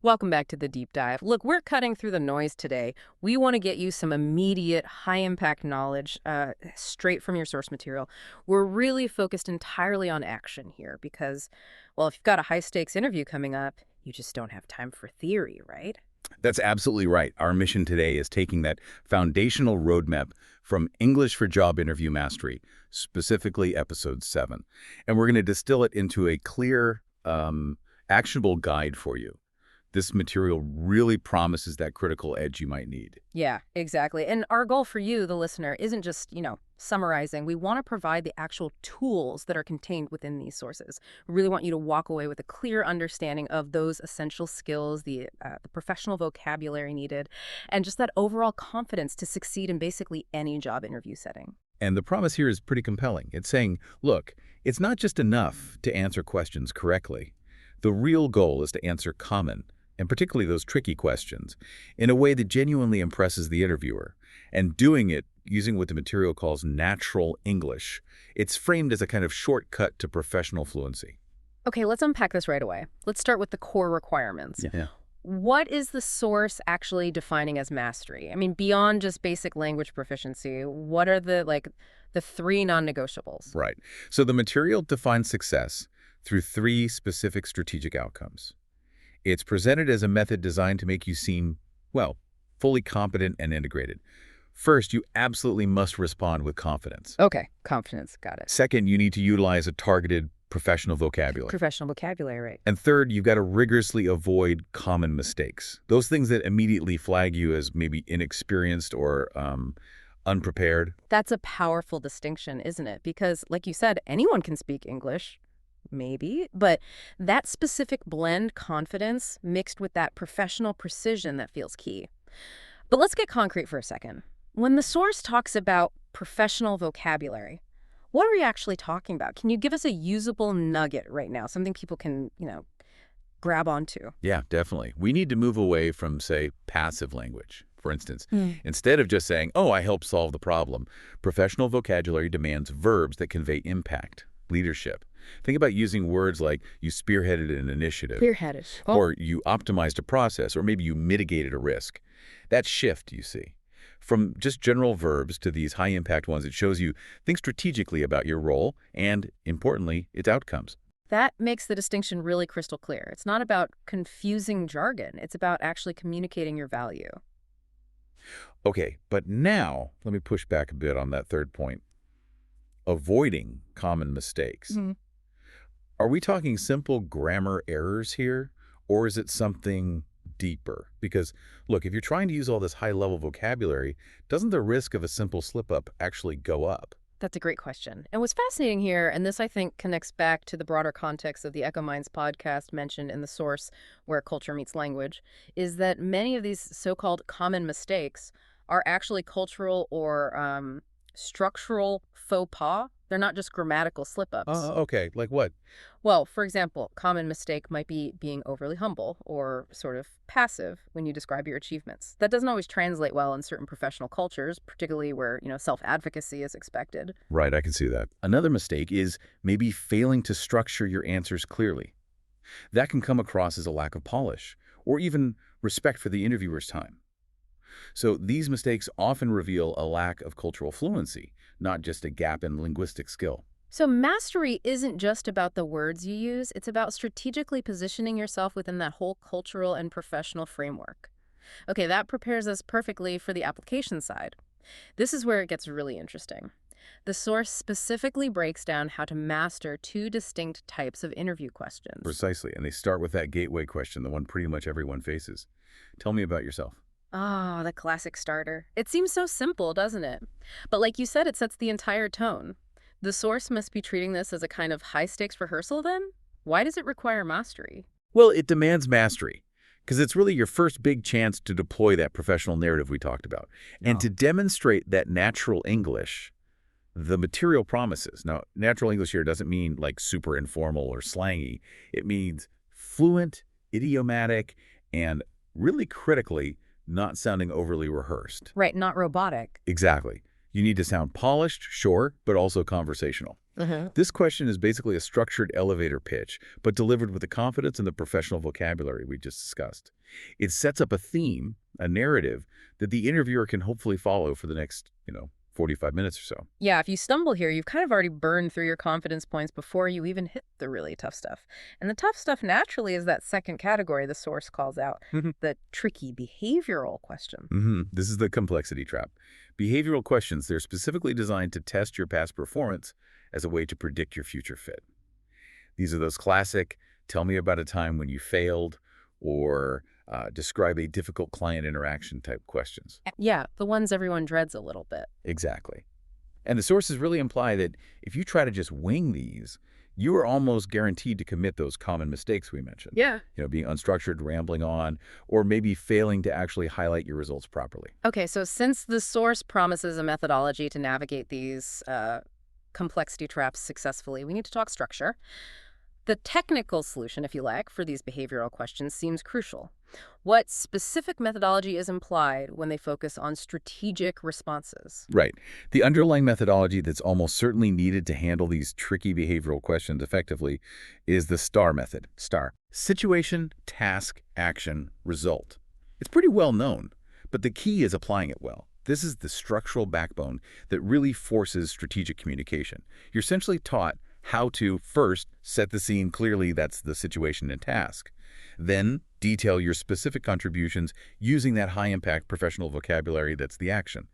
Welcome back to the deep dive. Look, we're cutting through the noise today. We want to get you some immediate, high-impact knowledge straight from your source material. We're really focused entirely on action here because, well, if you've got a high-stakes interview coming up, you just don't have time for theory, right? That's absolutely right. Our mission today is taking that foundational roadmap from English for Job Interview Mastery, specifically Episode 7. And we're going to distill it into a clear, actionable guide for you. This material really promises that critical edge you might need. Yeah, exactly. And our goal for you, the listener, isn't just, summarizing. We want to provide the actual tools that are contained within these sources. We really want you to walk away with a clear understanding of those essential skills, the professional vocabulary needed, and just that overall confidence to succeed in basically any job interview setting. And the promise here is pretty compelling. It's saying, look, it's not just enough to answer questions correctly. The real goal is to answer common, and particularly those tricky questions, in a way that genuinely impresses the interviewer. And doing it using what the material calls natural English. It's framed as a kind of shortcut to professional fluency. Okay, let's unpack this right away. Let's start with the core requirements. Yeah. What is the source actually defining as mastery? I mean, beyond just basic language proficiency, what are the three non-negotiables? Right. So the material defines success through three specific strategic outcomes. It's presented as a method designed to make you seem, well, fully competent and integrated. First, you absolutely must respond with confidence. Okay, confidence, got it. Second, you need to utilize a targeted professional vocabulary. Professional vocabulary, right. And third, you've got to rigorously avoid common mistakes. Those things that immediately flag you as maybe inexperienced or unprepared. That's a powerful distinction, isn't it? Because, like you said, anyone can speak English. Maybe, but that specific blend confidence mixed with that professional precision that feels key. But let's get concrete for a second. When the source talks about professional vocabulary, what are we actually talking about? Can you give us a usable nugget right now, something people can, grab onto? Yeah, definitely. We need to move away from, say, passive language. For instance, instead of just saying, oh, I helped solve the problem, professional vocabulary demands verbs that convey impact, leadership. Think about using words like you spearheaded an initiative. Spearheaded. Oh. Or you optimized a process, or maybe you mitigated a risk. That shift, you see, from just general verbs to these high-impact ones, it shows you think strategically about your role and, importantly, its outcomes. That makes the distinction really crystal clear. It's not about confusing jargon. It's about actually communicating your value. Okay, but now let me push back a bit on that third point. Avoiding common mistakes. Are we talking simple grammar errors here, or is it something deeper? Because, look, if you're trying to use all this high-level vocabulary, doesn't the risk of a simple slip-up actually go up? That's a great question. And what's fascinating here, and this I think connects back to the broader context of the Echo Minds podcast mentioned in the source where culture meets language, is that many of these so-called common mistakes are actually cultural or structural faux pas. They're not just grammatical slip-ups. Okay. Like what? Well, for example, common mistake might be being overly humble or sort of passive when you describe your achievements. That doesn't always translate well in certain professional cultures, particularly where, self-advocacy is expected. Right, I can see that. Another mistake is maybe failing to structure your answers clearly. That can come across as a lack of polish or even respect for the interviewer's time. So these mistakes often reveal a lack of cultural fluency, not just a gap in linguistic skill. So mastery isn't just about the words you use, it's about strategically positioning yourself within that whole cultural and professional framework. Okay, that prepares us perfectly for the application side. This is where it gets really interesting. The source specifically breaks down how to master two distinct types of interview questions. Precisely, and they start with that gateway question, the one pretty much everyone faces. Tell me about yourself. Ah, the classic starter. It seems so simple, doesn't it? But like you said, it sets the entire tone. The source must be treating this as a kind of high-stakes rehearsal then? Why does it require mastery? Well, it demands mastery, because it's really your first big chance to deploy that professional narrative we talked about. And to demonstrate that natural English, the material promises. Now, natural English here doesn't mean like super informal or slangy. It means fluent, idiomatic, and really critically, not sounding overly rehearsed. Right, not robotic. Exactly. You need to sound polished, sure, but also conversational. This question is basically a structured elevator pitch, but delivered with the confidence and the professional vocabulary we just discussed. It sets up a theme, a narrative, that the interviewer can hopefully follow for the next, 45 minutes or so. Yeah, if you stumble here, you've kind of already burned through your confidence points before you even hit the really tough stuff. And the tough stuff naturally is that second category the source calls out, the tricky behavioral question. This is the complexity trap. Behavioral questions, they're specifically designed to test your past performance as a way to predict your future fit. These are those classic, tell me about a time when you failed, or describe a difficult client interaction type questions. Yeah, the ones everyone dreads a little bit. Exactly. And the sources really imply that if you try to just wing these, you are almost guaranteed to commit those common mistakes we mentioned. Yeah. Being unstructured, rambling on, or maybe failing to actually highlight your results properly. Okay, so since the source promises a methodology to navigate these complexity traps successfully, we need to talk structure. The technical solution, if you like, for these behavioral questions seems crucial. What specific methodology is implied when they focus on strategic responses? Right. The underlying methodology that's almost certainly needed to handle these tricky behavioral questions effectively is the STAR method. STAR. Situation, task, action, result. It's pretty well known, but the key is applying it well. This is the structural backbone that really forces strategic communication. You're essentially taught how to, first, set the scene clearly, that's the situation and task. Then, detail your specific contributions using that high-impact professional vocabulary that's the action.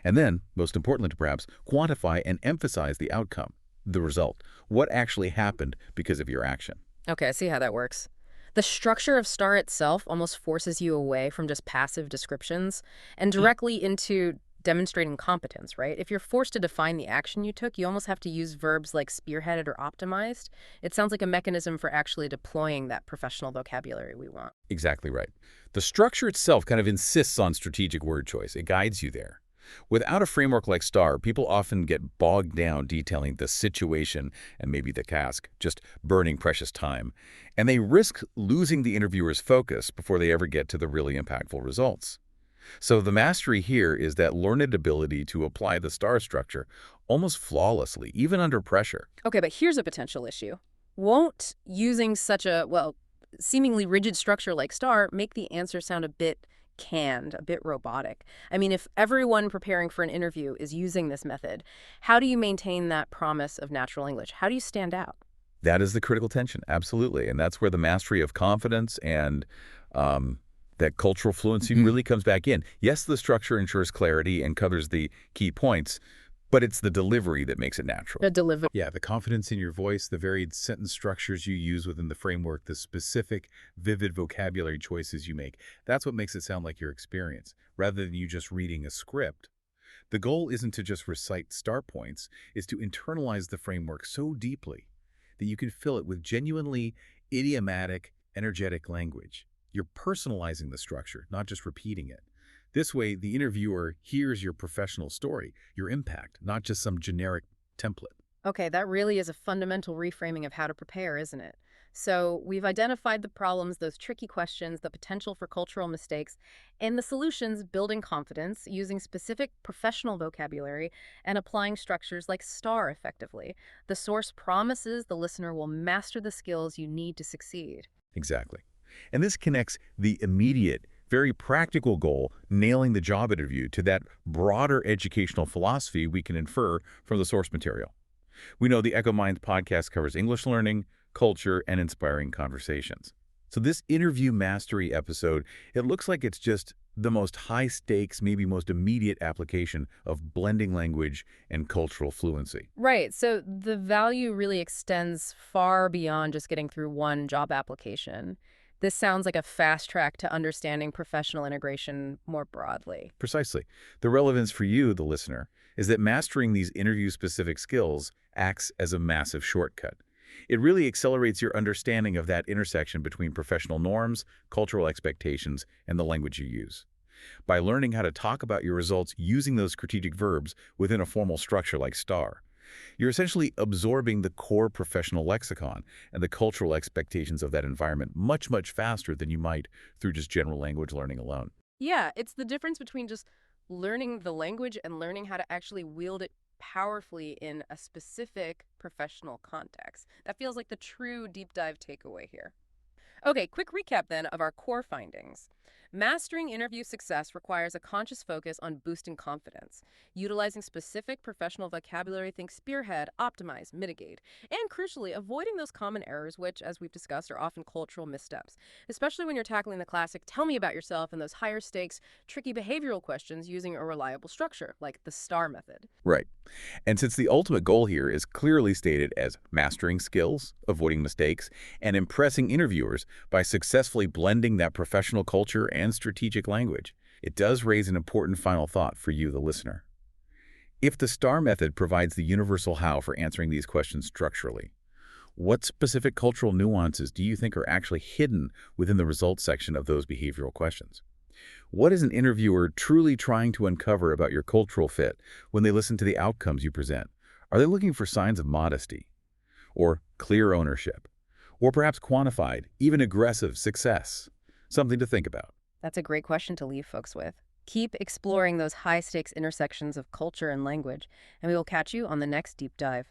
And then, most importantly perhaps, quantify and emphasize the outcome, the result, what actually happened because of your action. Okay, I see how that works. The structure of STAR itself almost forces you away from just passive descriptions and directly into demonstrating competence, right? If you're forced to define the action you took, you almost have to use verbs like spearheaded or optimized. It sounds like a mechanism for actually deploying that professional vocabulary we want. Exactly right. The structure itself kind of insists on strategic word choice. It guides you there. Without a framework like STAR, people often get bogged down detailing the situation and maybe the task, just burning precious time. And they risk losing the interviewer's focus before they ever get to the really impactful results. So the mastery here is that learned ability to apply the STAR structure almost flawlessly, even under pressure. Okay, but here's a potential issue. Won't using such a, seemingly rigid structure like STAR make the answer sound a bit canned, a bit robotic? I mean, if everyone preparing for an interview is using this method, how do you maintain that promise of natural English? How do you stand out? That is the critical tension, absolutely. And that's where the mastery of confidence and that cultural fluency really comes back in. Yes, the structure ensures clarity and covers the key points, but it's the delivery that makes it natural. The delivery. Yeah, the confidence in your voice, the varied sentence structures you use within the framework, the specific, vivid vocabulary choices you make. That's what makes it sound like your experience, rather than you just reading a script. The goal isn't to just recite STAR points, it's to internalize the framework so deeply that you can fill it with genuinely idiomatic, energetic language. You're personalizing the structure, not just repeating it. This way, the interviewer hears your professional story, your impact, not just some generic template. Okay, that really is a fundamental reframing of how to prepare, isn't it? So we've identified the problems, those tricky questions, the potential for cultural mistakes, and the solutions: building confidence, using specific professional vocabulary, and applying structures like STAR effectively. The source promises the listener will master the skills you need to succeed. Exactly. And this connects the immediate, very practical goal, nailing the job interview, to that broader educational philosophy we can infer from the source material. We know the Echo Minds podcast covers English learning, culture, and inspiring conversations. So this interview mastery episode, it looks like it's just the most high-stakes, maybe most immediate application of blending language and cultural fluency. Right. So the value really extends far beyond just getting through one job application. This sounds like a fast track to understanding professional integration more broadly. Precisely. The relevance for you, the listener, is that mastering these interview-specific skills acts as a massive shortcut. It really accelerates your understanding of that intersection between professional norms, cultural expectations, and the language you use. By learning how to talk about your results using those strategic verbs within a formal structure like STAR, you're essentially absorbing the core professional lexicon and the cultural expectations of that environment much, much faster than you might through just general language learning alone. Yeah, it's the difference between just learning the language and learning how to actually wield it powerfully in a specific professional context. That feels like the true deep dive takeaway here. Okay, quick recap then of our core findings. Mastering interview success requires a conscious focus on boosting confidence, utilizing specific professional vocabulary, think spearhead, optimize, mitigate, and crucially, avoiding those common errors, which, as we've discussed, are often cultural missteps, especially when you're tackling the classic tell me about yourself and those higher stakes, tricky behavioral questions using a reliable structure, like the STAR method. Right. And since the ultimate goal here is clearly stated as mastering skills, avoiding mistakes, and impressing interviewers by successfully blending that professional culture and strategic language, it does raise an important final thought for you, the listener. If the STAR method provides the universal how for answering these questions structurally, what specific cultural nuances do you think are actually hidden within the results section of those behavioral questions? What is an interviewer truly trying to uncover about your cultural fit when they listen to the outcomes you present? Are they looking for signs of modesty, or clear ownership, or perhaps quantified, even aggressive success? Something to think about. That's a great question to leave folks with. Keep exploring those high stakes intersections of culture and language, and we will catch you on the next deep dive.